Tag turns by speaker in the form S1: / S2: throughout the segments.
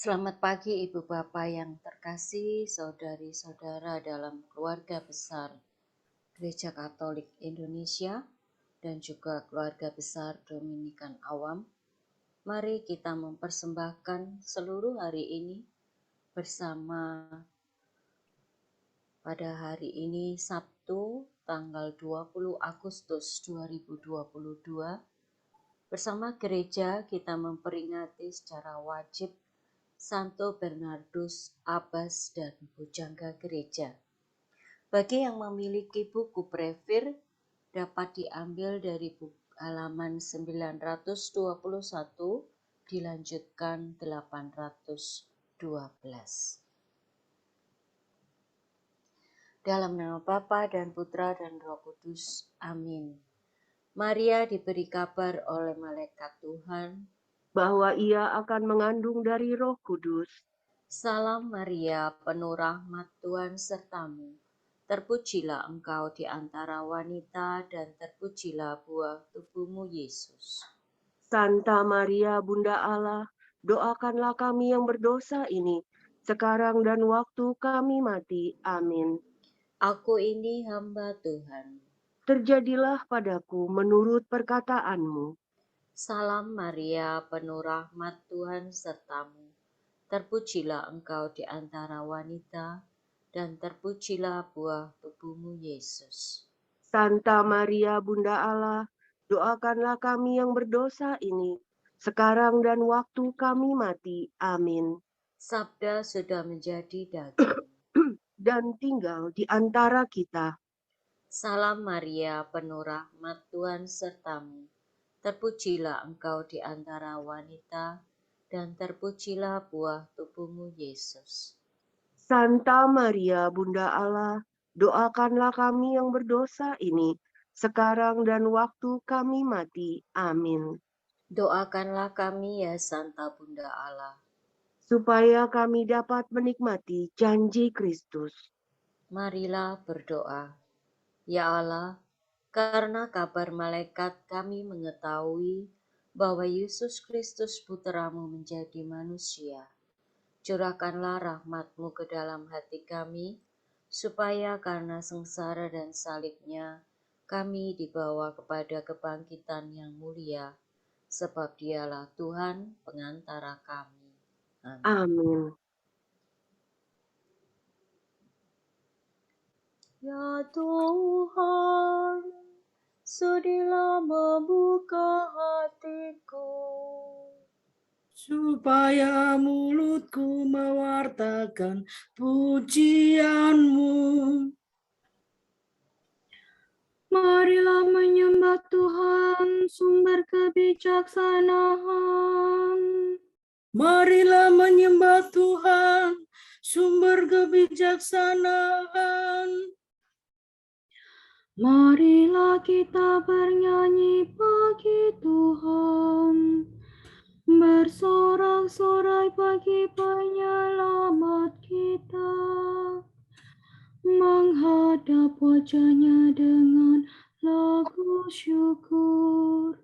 S1: Selamat pagi Ibu Bapak yang terkasih, saudari-saudara dalam keluarga besar Gereja Katolik Indonesia dan juga keluarga besar Dominikan Awam. Mari kita mempersembahkan seluruh hari ini bersama pada hari ini Sabtu tanggal 20 Agustus 2022. Bersama gereja kita memperingati secara wajib Santo Bernardus Abbas dan Bujangga Gereja. Bagi yang memiliki buku Brevir dapat diambil dari halaman 921 dilanjutkan 812. Dalam nama Bapa dan Putra dan Roh Kudus. Amin. Maria diberi kabar oleh malaikat Tuhan
S2: bahwa ia akan mengandung dari Roh Kudus.
S1: Salam Maria, penuh rahmat Tuhan sertamu. Terpujilah engkau di antara wanita dan terpujilah buah tubuhmu Yesus.
S2: Santa Maria, Bunda Allah, doakanlah kami yang berdosa ini, sekarang dan waktu kami mati. Amin.
S1: Aku ini hamba Tuhan.
S2: Terjadilah padaku menurut perkataanmu.
S1: Salam Maria, penuh rahmat Tuhan sertamu. Terpujilah engkau di antara wanita dan terpujilah buah tubuhmu Yesus.
S2: Santa Maria, Bunda Allah, doakanlah kami yang berdosa ini, sekarang dan waktu kami mati. Amin.
S1: Sabda sudah menjadi daging
S2: dan tinggal di antara kita.
S1: Salam Maria, penuh rahmat Tuhan sertamu. Terpujilah engkau di antara wanita, dan terpujilah buah tubuhmu Yesus.
S2: Santa Maria, Bunda Allah, doakanlah kami yang berdosa ini, sekarang dan waktu kami mati. Amin.
S1: Doakanlah kami ya Santa Bunda Allah,
S2: supaya kami dapat menikmati janji Kristus.
S1: Marilah berdoa. Ya Allah, karena kabar malaikat kami mengetahui bahwa Yesus Kristus Putramu menjadi manusia. Curahkanlah rahmat-Mu ke dalam hati kami, supaya karena sengsara dan salibnya, kami dibawa kepada kebangkitan yang mulia, sebab Dialah Tuhan pengantara kami. Amin.
S2: Amin.
S1: Ya Tuhan, sudilah membuka hatiku,
S3: supaya mulutku mewartakan pujian-Mu.
S4: Marilah menyembah Tuhan, sumber kebijaksanaan.
S3: Marilah menyembah Tuhan, sumber kebijaksanaan.
S4: Marilah kita bernyanyi bagi Tuhan, bersorak-sorai bagi penyelamat kita, menghadap wajahnya dengan lagu syukur,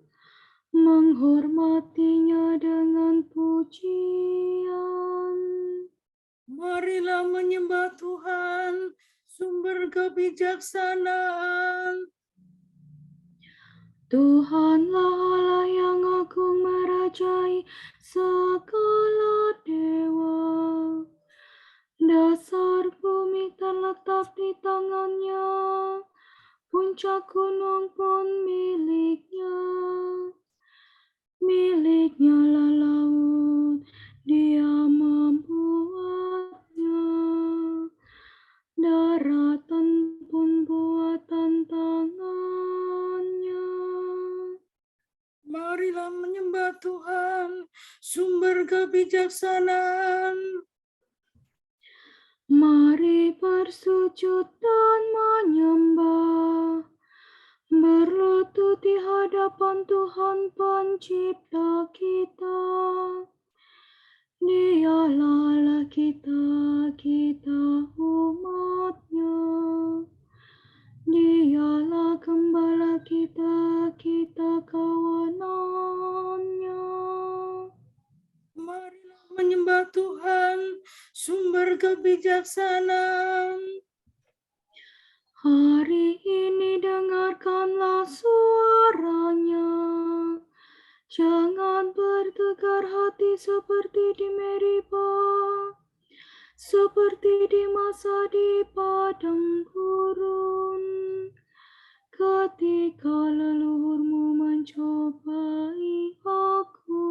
S4: menghormatinya dengan pujian.
S3: Marilah menyembah Tuhan, sumber kebijaksanaan.
S4: Tuhanlah Allah yang agung merajai segala dewa. Dasar bumi terletak di tangannya, puncak gunung pun miliknya. Miliknya lah laut, Dia membuatnya. Daratan pun buatan tangannya.
S3: Marilah menyembah Tuhan, sumber kebijaksanaan.
S4: Mari bersujud dan menyembah, berlutut di hadapan Tuhan Pencipta kita. Dialah Allah kita, kita umat-Nya. Dialah Gembala kita, kita kawanan-Nya.
S3: Marilah menyembah Tuhan, kebijaksanaan.
S4: Hari ini dengarkanlah suaranya. Jangan bertegar hati seperti di Meribah, seperti di masa di padang gurun, ketika leluhurmu mencobai aku,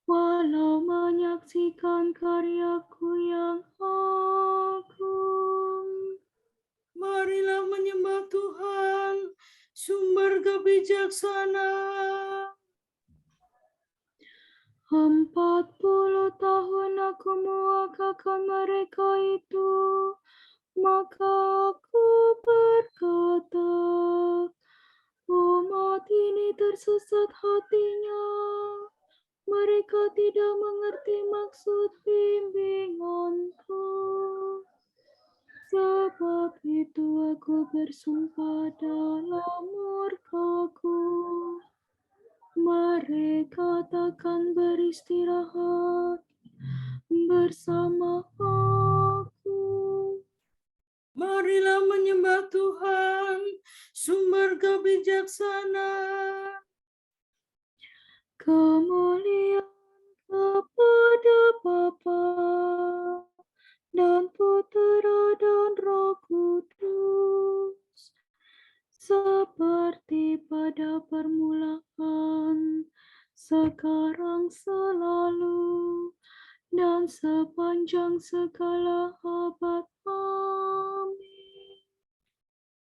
S4: walau menyaksikan karyaku yang agung.
S3: Marilah menyembah Tuhan, sumber kebijaksanaan.
S4: 40 tahun aku mewakilkan mereka itu, maka aku berkata, umat ini tersesat hatinya, mereka tidak mengerti maksud bimbinganku. Sebab itu aku bersumpah dalam murkaku, mereka takkan beristirahat bersama aku.
S3: Marilah menyembah Tuhan, sumber kebijaksanaan.
S4: Kemuliaan kepada Bapa dan Putera dan Roh Kudus, seperti pada permulaan, sekarang, selalu, dan sepanjang segala abad. Amin.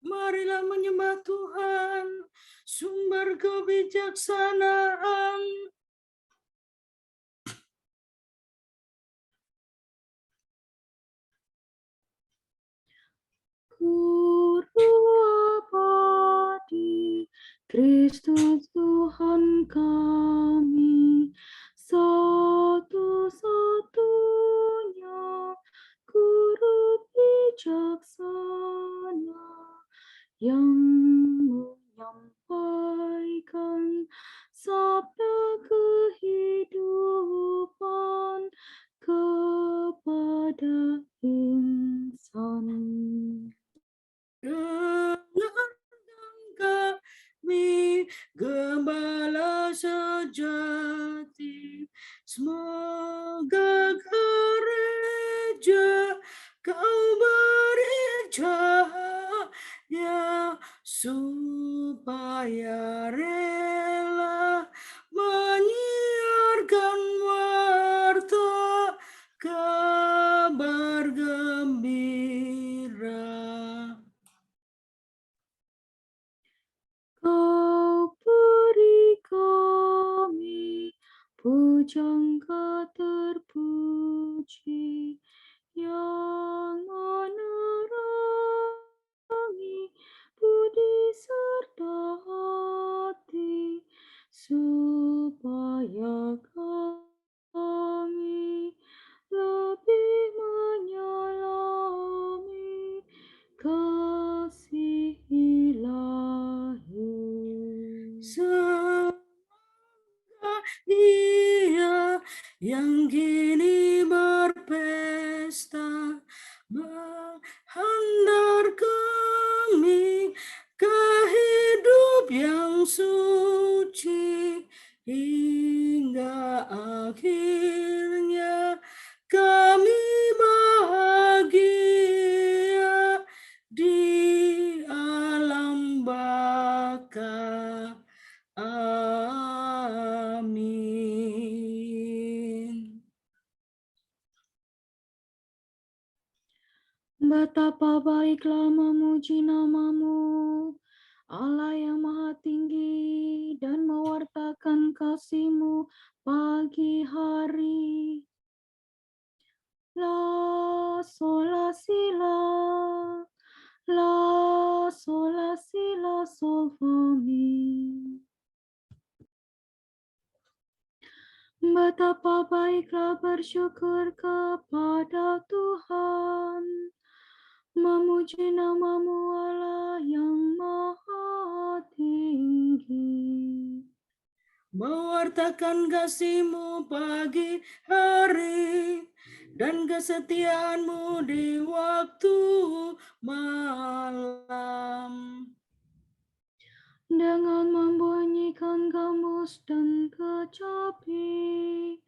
S3: Marilah menyembah Tuhan, sumber kebijaksanaan.
S4: Guru abadi, Kristus Tuhan kami, satu-satunya Guru bijaksana yang menyampaikan sabda kehidupan kepada insan.
S3: Dengarkan kami, Gembala sejati, semoga gereja kau beri cahaya, supaya rela menyiarkan warta kabar gembira.
S4: Kau beri kami pujangga terpuji yang menerangi budi serta hati, supaya kami lebih menyelami kasih ilahi.
S3: Semoga Dia yang kini berpesta menghantar kami ke hidup yang suci, hingga akhirnya kami bahagia di alam baka. Amin.
S4: Betapa baiklah memuji nama-Mu, Allah yang Maha Tinggi, dan mewartakan kasih-Mu pagi hari. La sola si la, la sola si la sol fa mi. Betapa baiklah bersyukur kepada Tuhan, memuji nama-Mu Allah yang Maha Tinggi.
S3: mewartakan kasih-Mu pagi hari, dan kesetiaan-Mu di waktu malam.
S4: Dengan membunyikan gamus dan kecapi,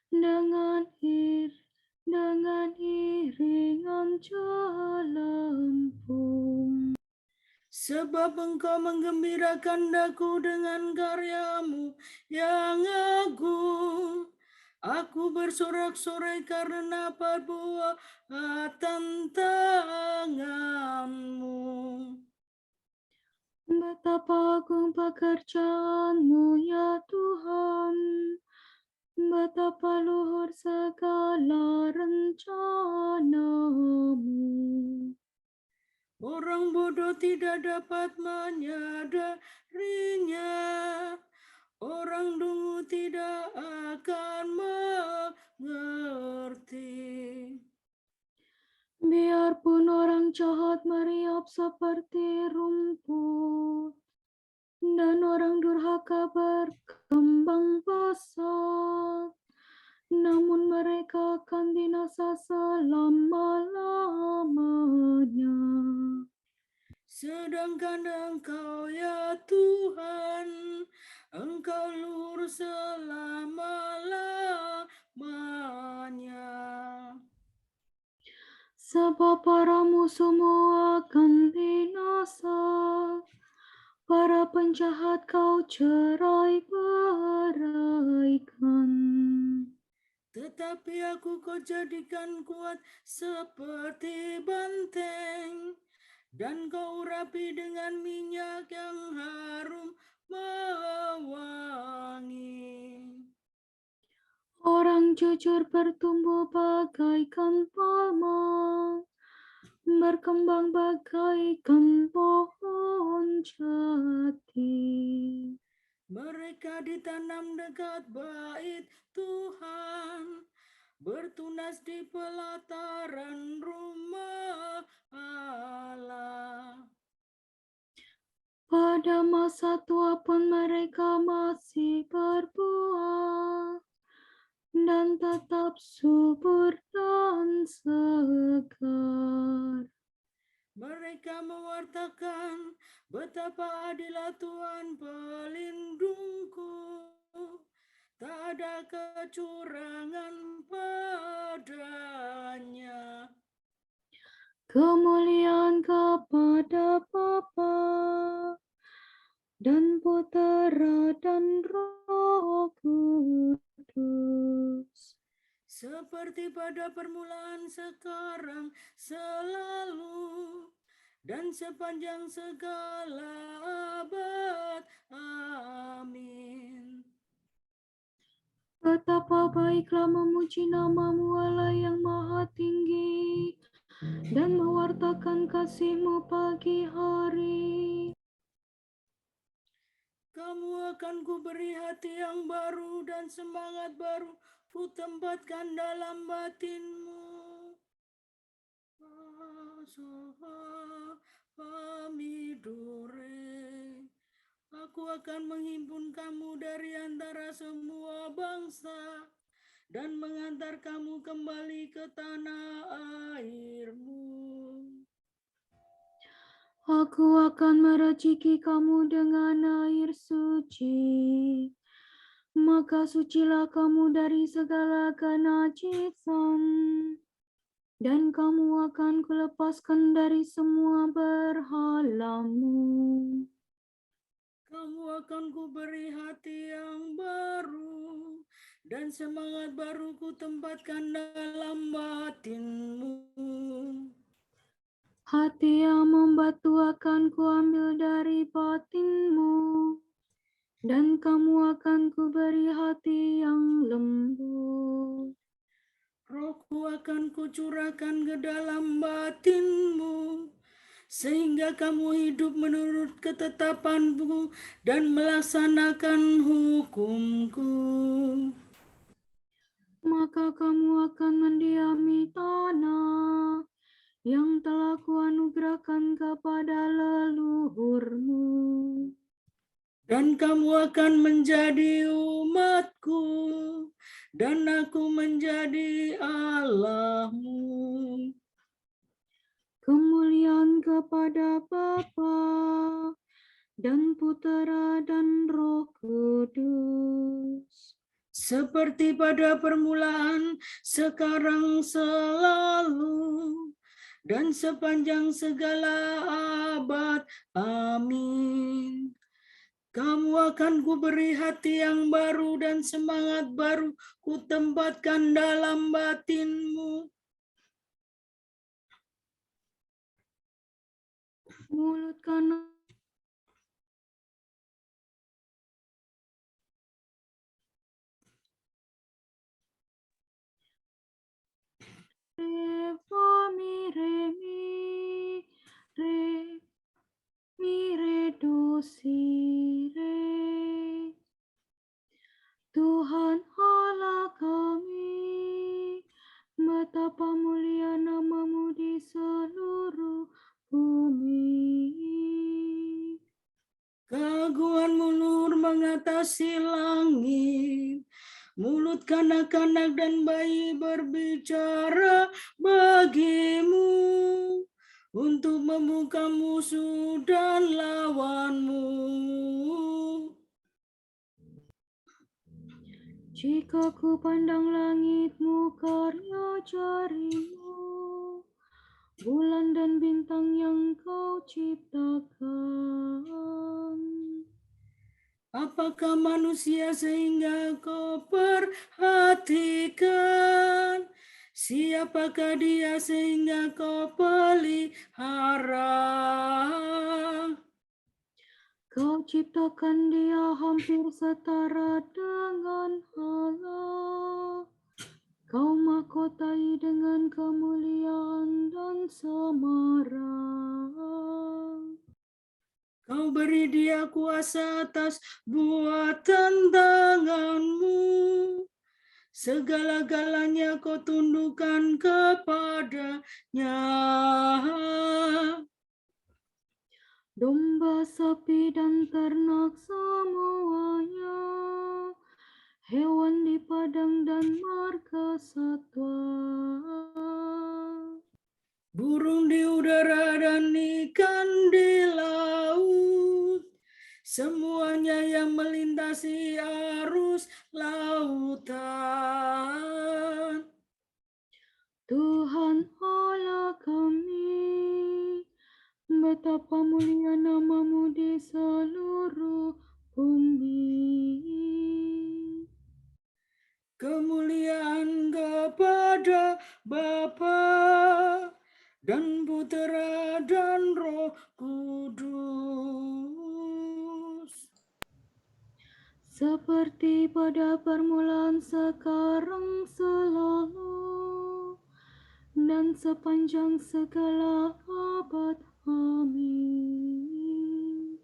S4: dengan iringan celempung.
S3: Sebab Engkau menggembirakan daku dengan karya-Mu yang agung. Aku bersorak-sorai karena perbuatan tangan-Mu.
S4: Betapa agung pekerjaan-Mu ya Tuhan, betapa luhur segala rencana-Mu.
S3: Orang bodoh tidak dapat menyadarinya. Orang dungu tidak akan mengerti.
S4: Biarpun orang jahat meriap seperti rumput, dan orang durhaka berkembang pesat, namun mereka akan binasa selama-lamanya.
S3: Sedangkan Engkau ya Tuhan, Engkau luhur selama-lamanya.
S4: Sebab para musuhmu akan binasa, para penjahat kau cerai-beraikan.
S3: Tetapi aku kau jadikan kuat seperti banteng, dan kau urapi dengan minyak yang harum mewangi.
S4: Orang jujur bertumbuh bagaikan palma, berkembang bagaikan pohon jati.
S3: Mereka ditanam dekat bait Tuhan, bertunas di pelataran rumah Allah.
S4: Pada masa tua pun mereka masih berbuah, dan tetap subur dan segar.
S3: Mereka mewartakan betapa adilah Tuhan pelindungku. Tak ada kecurangan padanya.
S4: Kemuliaan kepada Bapa dan Putera dan Roh Kudus.
S3: Seperti pada permulaan, sekarang, selalu, dan sepanjang segala abad. Amin.
S4: Betapa baiklah memuji nama-Mu Allah yang maha tinggi, dan mewartakan kasih-Mu pagi hari.
S3: Kamu akan kuberi hati yang baru dan semangat baru ku tempatkan dalam batinmu. Aku akan menghimpun kamu dari antara semua bangsa dan mengantar kamu kembali ke tanah airmu.
S4: Aku akan meraciki kamu dengan air suci, maka sucilah kamu dari segala kenajisan, dan kamu akan kulepaskan dari semua berhalamu.
S3: Kamu akan kuberi hati yang baru, dan semangat baru ku tempatkan dalam batinmu.
S4: Hati yang membatu akan kuambil dari batinmu, dan kamu akan kuberi hati yang lembut.
S3: Rohku akan kucurahkan ke dalam batinmu, sehingga kamu hidup menurut ketetapanmu dan melaksanakan hukumku.
S4: Maka kamu akan mendiami tanah yang telah kuanugerahkan kepada leluhurmu.
S3: Dan kamu akan menjadi umatku, dan aku menjadi Allahmu.
S4: Kemuliaan kepada Bapa dan Putera dan Roh Kudus.
S3: Seperti pada permulaan, sekarang, selalu, dan sepanjang segala abad. Amin. Kamu akan kuberi hati yang baru dan semangat baru kutempatkan dalam batinmu.
S4: Mulut kanan re fa mi re do si re. Tuhan Allah kami, betapa mulia nama-Mu di seluruh bumi.
S3: Keagunganmu Nur mengatasi langit. Mulut kanak-kanak dan bayi berbicara bagimu untuk membuka musuh dan lawanmu.
S4: Jika ku pandang langit-Mu, karya jari-Mu, bulan dan bintang yang Kau ciptakan.
S3: Apakah manusia sehingga Kau perhatikan? Siapakah dia sehingga Kau pelihara?
S4: Kau ciptakan dia hampir setara dengan Allah. Kau mahkotai dengan kemuliaan dan semarak.
S3: Kau beri dia kuasa atas buatan tanganmu. Segala-galanya Kau tundukkan kepadanya.
S4: Domba, sapi, dan ternak semuanya, hewan di padang dan marga satwa,
S3: Burung di udara dan ikan di laut, semuanya yang melintasi arus lautan.
S4: Tuhan Allah kami, betapa mulia nama-Mu di seluruh bumi.
S3: Kemuliaan kepada Bapa dan Putera dan Roh Kudus.
S4: Seperti pada permulaan, sekarang, selalu, dan sepanjang segala abad. Amin.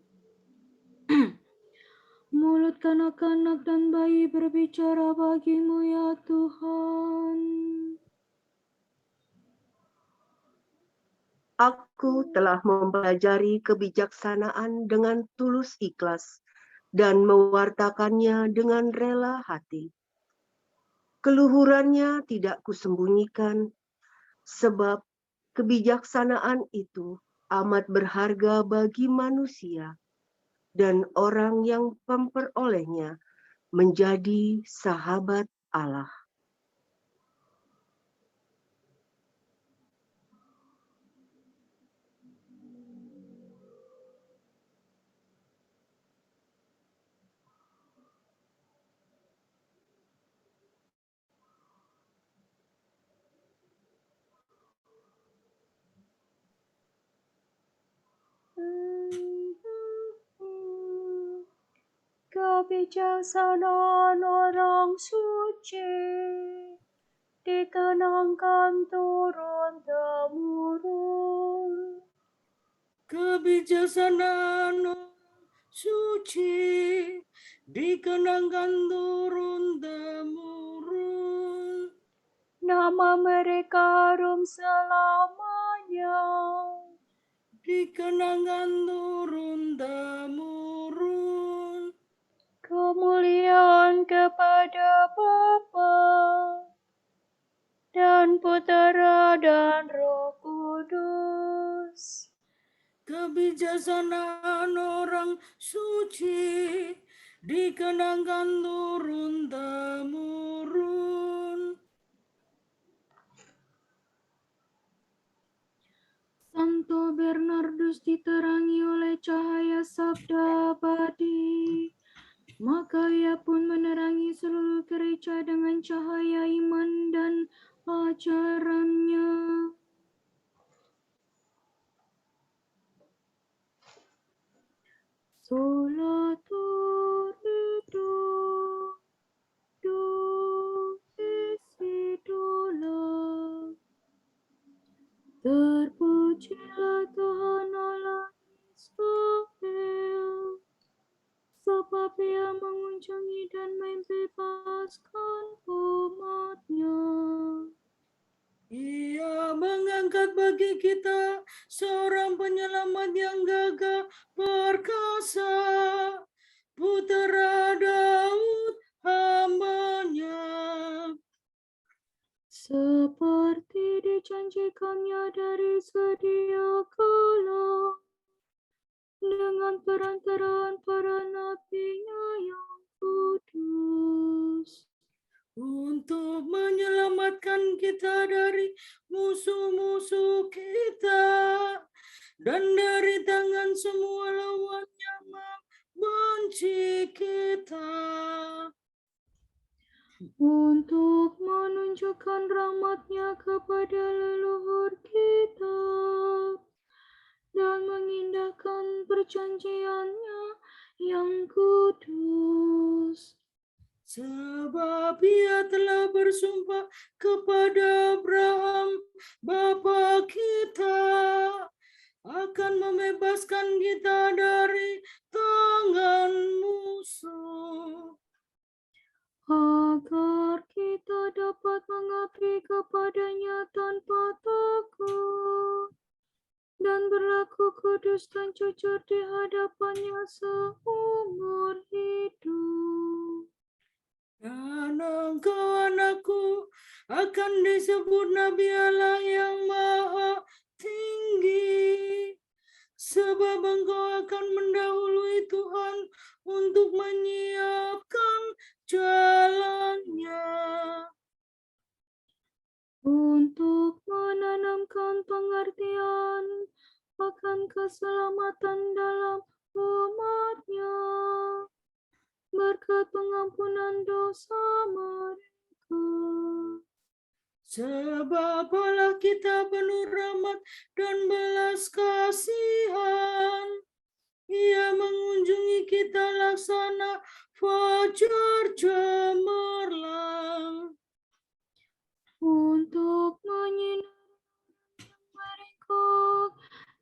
S4: Mulut kanak-kanak dan bayi berbicara bagi-Mu, ya Tuhan.
S2: Aku telah mempelajari kebijaksanaan dengan tulus ikhlas dan mewartakannya dengan rela hati. Keluhurannya tidak kusembunyikan, sebab kebijaksanaan itu amat berharga bagi manusia, dan orang yang memperolehnya menjadi sahabat Allah.
S1: Kebijaksanaan orang suci dikenangkan turun-temurun.
S3: Kebijaksanaan orang suci dikenangkan turun-temurun.
S1: Nama mereka harum selamanya.
S3: Dikenangkan turun-temurun.
S1: Kemuliaan kepada Bapa dan Putera dan Roh Kudus.
S3: Kebijaksanaan orang suci dikenangkan turun-temurun.
S4: Santo Bernardus diterangi oleh cahaya sabda abadi, maka ia pun menerangi seluruh gereja dengan cahaya iman dan ajarannya. Sola Torrido, do isidola. Terpujilah Tuhan Allah Israel, sebab ia mengunjungi dan membebaskan umat-Nya.
S3: Ia mengangkat bagi kita seorang penyelamat yang gagah perkasa, Putera Daud hamba-Nya.
S4: Seperti dijanjikannya dari sedia kala, dengan perantaraan para nabi-Nya yang kudus.
S3: Untuk menyelamatkan kita dari musuh-musuh kita dan dari tangan semua lawan yang membenci kita.
S4: Untuk menunjukkan rahmat-Nya kepada leluhur kita dan mengindahkan perjanjian-Nya yang kudus.
S3: Sebab ia telah bersumpah kepada Abraham, bapa kita, akan membebaskan kita dari tangan musuh.
S4: Agar kita dapat mengabdi kepada-Nya tanpa takut dan berlaku kudus dan jujur di hadapan-Nya seumur hidup.
S3: Dan engkau anakku akan disebut Nabi Allah yang Maha Tinggi, sebab engkau akan mendahului Tuhan untuk menyiapkan jalannya.
S4: Untuk menanamkan pengertian akan keselamatan dalam umat-Nya, berkat pengampunan dosa mereka.
S3: Sebab Allah kita penuh rahmat dan belas kasihan. Ia mengunjungi kita laksana fajar cemerlang.
S4: Untuk menyinari mereka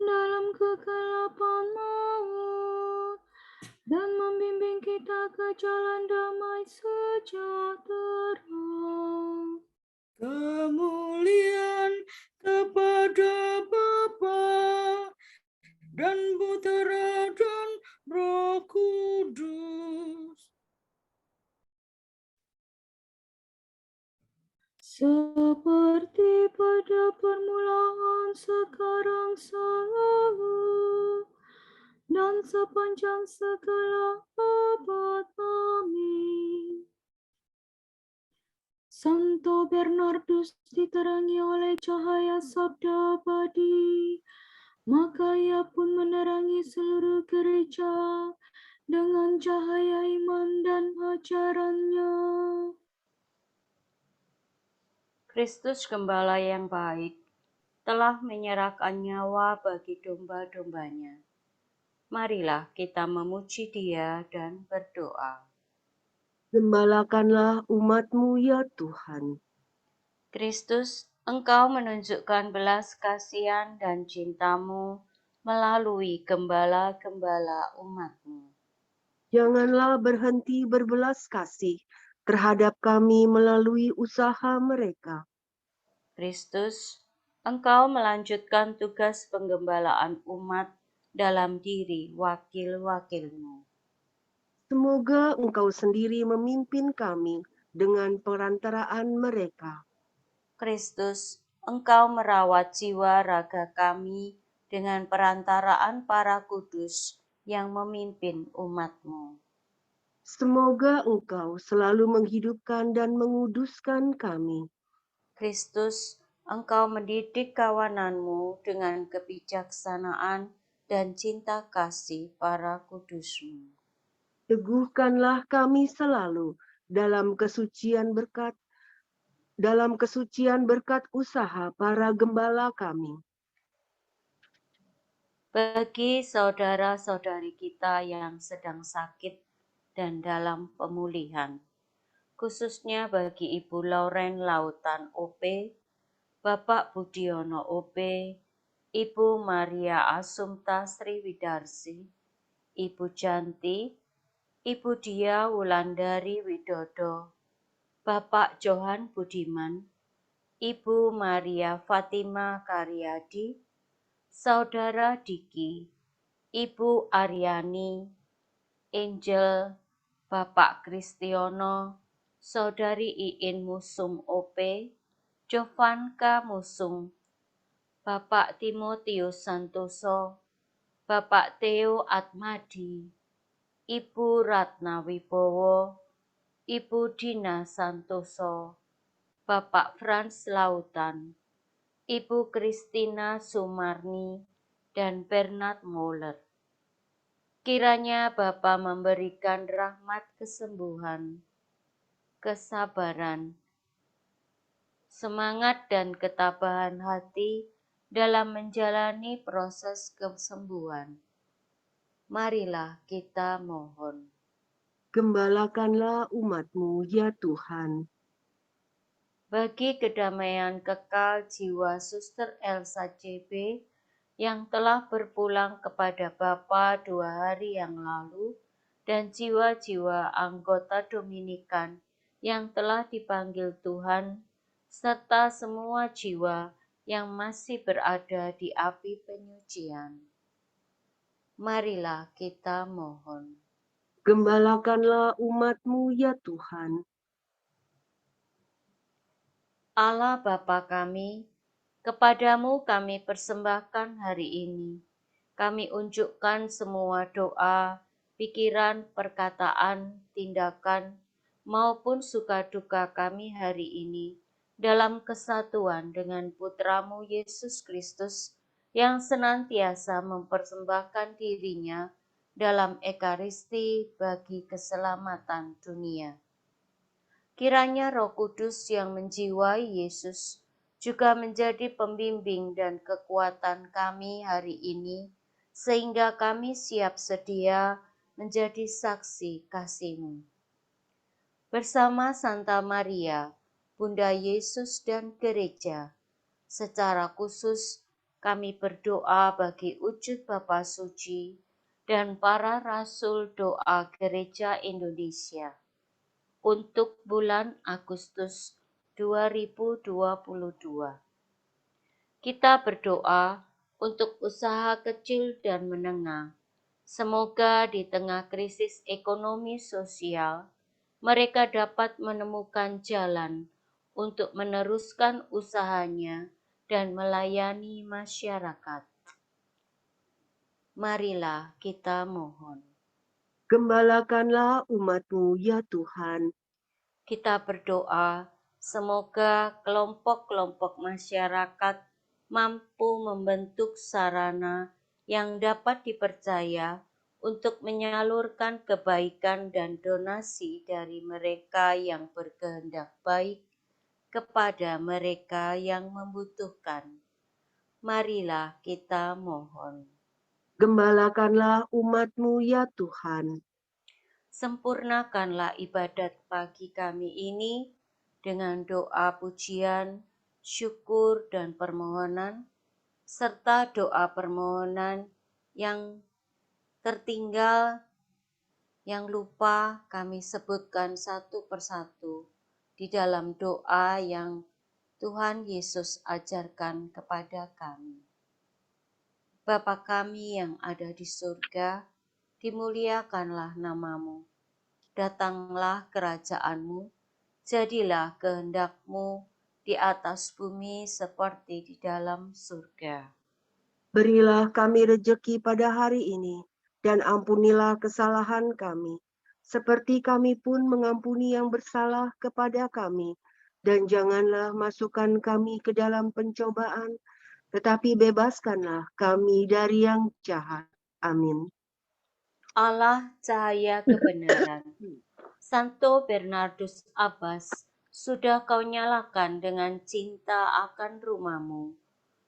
S4: dalam kegelapan maut dan membimbing kita ke jalan damai sejahtera.
S3: Kemuliaan kepada Bapa dan Putera dan Roh Kudus.
S4: Seperti pada permulaan, sekarang, selalu, dan sepanjang segala abad. Amin. Santo Bernardus diterangi oleh cahaya sabda abadi, maka ia pun menerangi seluruh gereja dengan cahaya iman dan ajarannya.
S1: Kristus Gembala yang baik telah menyerahkan nyawa bagi domba-dombanya. Marilah kita memuji Dia dan berdoa.
S2: Gembalakanlah umat-Mu ya Tuhan.
S1: Kristus, Engkau menunjukkan belas kasihan dan cinta-Mu melalui gembala-gembala umat-Mu.
S2: Janganlah berhenti berbelas kasih terhadap kami melalui usaha mereka.
S1: Kristus, Engkau melanjutkan tugas penggembalaan umat dalam diri wakil-wakil-Mu.
S2: Semoga Engkau sendiri memimpin kami dengan perantaraan mereka.
S1: Kristus, Engkau merawat jiwa raga kami dengan perantaraan para kudus yang memimpin umat-Mu.
S2: Semoga Engkau selalu menghidupkan dan menguduskan kami.
S1: Kristus, Engkau mendidik kawanan-Mu dengan kebijaksanaan dan cinta kasih para kudus-Mu.
S2: Teguhkanlah kami selalu dalam kesucian berkat usaha para gembala kami.
S1: Bagi saudara-saudari kita yang sedang sakit dan dalam pemulihan, khususnya bagi Ibu Lauren Lautan OP, Bapak Budiono OP, Ibu Maria Assumpta Sriwidarsi, Ibu Janti, Ibu Dia Wulandari Widodo, Bapak Johan Budiman, Ibu Maria Fatima Karyadi, Saudara Diki, Ibu Aryani, Angel, Bapak Kristiono, Saudari Iin Musung OP, Jovanka Musung, Bapak Timotius Santoso, Bapak Theo Atmadi, Ibu Ratna Wibowo, Ibu Dina Santoso, Bapak Frans Lautan, Ibu Kristina Sumarni, dan Bernard Moller. Kiranya Bapa memberikan rahmat kesembuhan, kesabaran, semangat dan ketabahan hati dalam menjalani proses kesembuhan. Marilah kita mohon.
S2: Gembalakanlah umat-Mu, ya Tuhan.
S1: Bagi kedamaian kekal jiwa Suster Elsa CB yang telah berpulang kepada Bapa 2 hari yang lalu, dan jiwa-jiwa anggota Dominikan yang telah dipanggil Tuhan, serta semua jiwa yang masih berada di api penyucian. Marilah kita mohon.
S2: Gembalakanlah umat-Mu, ya Tuhan.
S1: Allah Bapa kami, kepadamu kami persembahkan hari ini. Kami unjukkan semua doa, pikiran, perkataan, tindakan, maupun suka duka kami hari ini dalam kesatuan dengan Putramu Yesus Kristus yang senantiasa mempersembahkan dirinya dalam Ekaristi bagi keselamatan dunia. Kiranya Roh Kudus yang menjiwai Yesus juga menjadi pembimbing dan kekuatan kami hari ini, sehingga kami siap sedia menjadi saksi kasih-Mu. Bersama Santa Maria, Bunda Yesus dan Gereja, secara khusus kami berdoa bagi wujud Bapa Suci dan para Rasul Doa Gereja Indonesia untuk bulan Agustus 2022. Kita berdoa untuk usaha kecil dan menengah. Semoga di tengah krisis ekonomi sosial, mereka dapat menemukan jalan untuk meneruskan usahanya dan melayani masyarakat. Marilah kita mohon.
S2: Gembalakanlah umat-Mu, ya Tuhan.
S1: Kita berdoa, semoga kelompok-kelompok masyarakat mampu membentuk sarana yang dapat dipercaya untuk menyalurkan kebaikan dan donasi dari mereka yang berkehendak baik kepada mereka yang membutuhkan. Marilah kita mohon.
S2: Gembalakanlah umat-Mu, ya Tuhan.
S1: Sempurnakanlah ibadat pagi kami ini dengan doa pujian, syukur, dan permohonan, serta doa permohonan yang tertinggal, yang lupa kami sebutkan satu persatu di dalam doa yang Tuhan Yesus ajarkan kepada kami. Bapa kami yang ada di surga, dimuliakanlah nama-Mu. datanglah kerajaan-Mu, jadilah kehendak-Mu di atas bumi seperti di dalam surga.
S2: Berilah kami rejeki pada hari ini, dan ampunilah kesalahan kami, seperti kami pun mengampuni yang bersalah kepada kami. Dan janganlah masukkan kami ke dalam pencobaan, tetapi bebaskanlah kami dari yang jahat. Amin.
S1: Allah cahaya kebenaran. Santo Bernardus Abbas, sudah kau nyalakan dengan cinta akan rumahmu,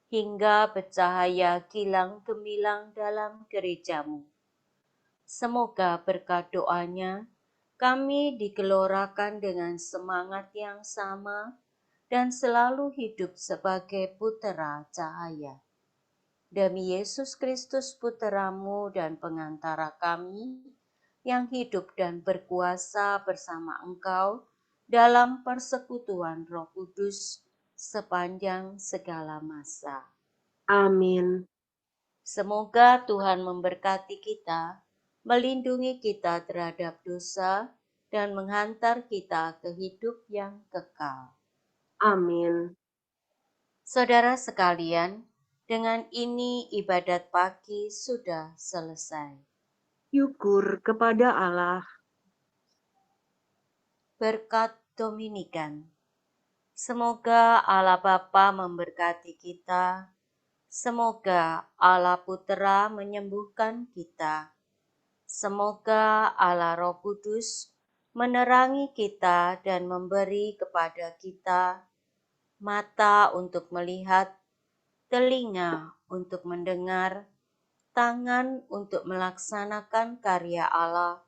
S1: hingga bercahaya kilang gemilang dalam gerejamu. Semoga berkat doanya, kami digelorakan dengan semangat yang sama dan selalu hidup sebagai putera cahaya. Demi Yesus Kristus puteramu dan pengantara kami, yang hidup dan berkuasa bersama Engkau dalam persekutuan Roh Kudus sepanjang segala masa.
S2: Amin.
S1: Semoga Tuhan memberkati kita, melindungi kita terhadap dosa, dan menghantar kita ke hidup yang kekal.
S2: Amin.
S1: Saudara sekalian, dengan ini ibadat pagi sudah selesai.
S2: Syukur kepada Allah.
S1: Berkat Dominikan. Semoga Allah Bapa memberkati kita. Semoga Allah Putera menyembuhkan kita. Semoga Allah Roh Kudus menerangi kita dan memberi kepada kita mata untuk melihat, telinga untuk mendengar, tangan untuk melaksanakan karya Allah,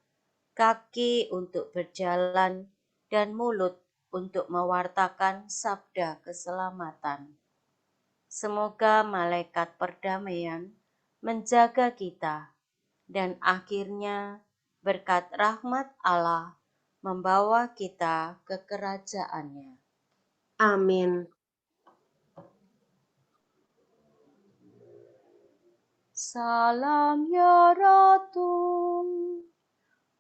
S1: kaki untuk berjalan, dan mulut untuk mewartakan sabda keselamatan. Semoga malaikat perdamaian menjaga kita, dan akhirnya berkat rahmat Allah membawa kita ke kerajaannya.
S2: Amin.
S1: Salam ya Ratu,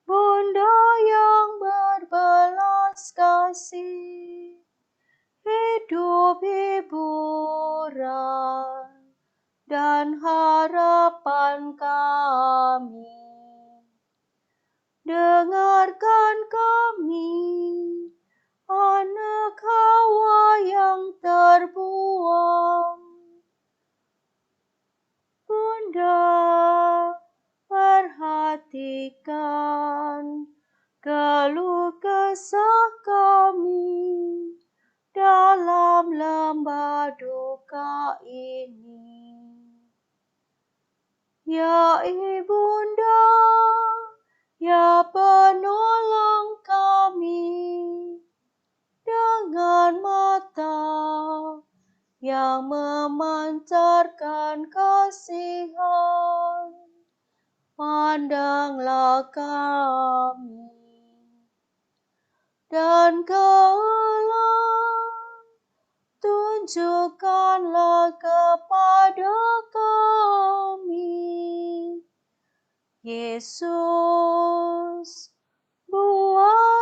S1: Bunda yang berbelas kasih, hidup hiburan dan harapan kami. Dengarkan kami, anak Hawa yang terbuang. Bunda, perhatikan keluh kesah kami dalam lembah duka ini. Ya Ibunda, ya penolong kami, dengan mata yang memancarkan kasihan, pandanglah kami, dan Kaulah tunjukkanlah kepada kami, Yesus, buah